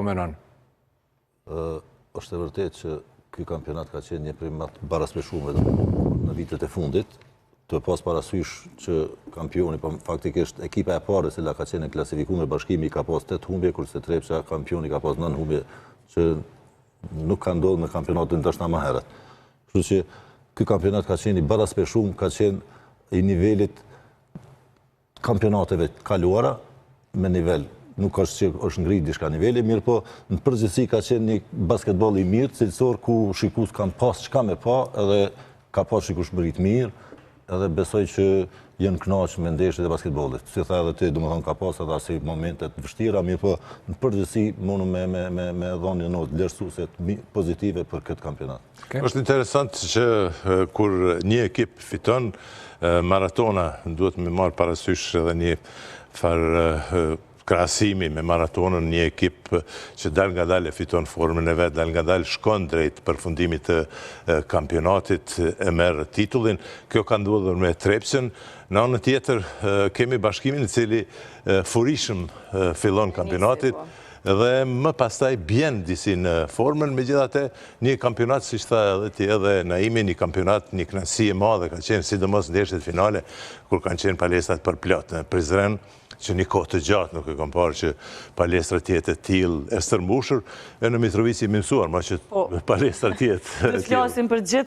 Menon. Është e vërtet që ky kampionat ka qenë një prej më të baraspeshumeve në vitet e fundit, të pas parasysh që kampioni, faktikisht ekipa e parë e cila ka qenë klasifikuar me Bashkimi ka pas 8 humbje, kurse Trepça kampioni ka pas 9 humbje, që nuk ka ndodhur në kampionatin ndoshta më herët. Kështu që ky kampionat ka qenë i baraspeshum, ka qenë i nivelit kampionateve të kaluara me nivel. Nuk është që është ngrit diçka niveli, mirë po në përgjithësi ka qenë një basketboll i mirë, cilësor ku shikues kanë pas çka me pa, edhe ka pas shikueshmëri të mirë, edhe besoj që janë kënaqur me ndeshjet e basketbollit. Si tha edhe ti, domethënë ka pas edhe asaj momente të vështira, mirë po në përgjithësi mundu me dhënë një notë vlerësuese pozitive për këtë kampionat. Është interesant që kur një ekip fiton maratona, duhet me marrë parasysh edhe një farë krahasimi me maratonën, një ekip që dal nga dal e fiton formën e vet, dal nga dal shkon drejt përfundimit të kampionatit, e merr titullin. Kjo ka ndodhur me Trepçën. Në anën tjetër kemi Bashkimin i cili furishëm fillon kampionatit dhe më pastaj bjen disi në formën, megjithatë një kampionat, siç tha edhe ti edhe Naimi, një kampionat, një kënaqësi e madhe ka qenë, sidomos ndeshjet finale kur kanë qenë palestrat për plot në Prizren, që një kohë të gjatë nuk e kam parë që palestra tjetë e tillë e stërmbushur, e në Mitrovici i mësuar, ma që palestra tjetë. Të flasim për gjithë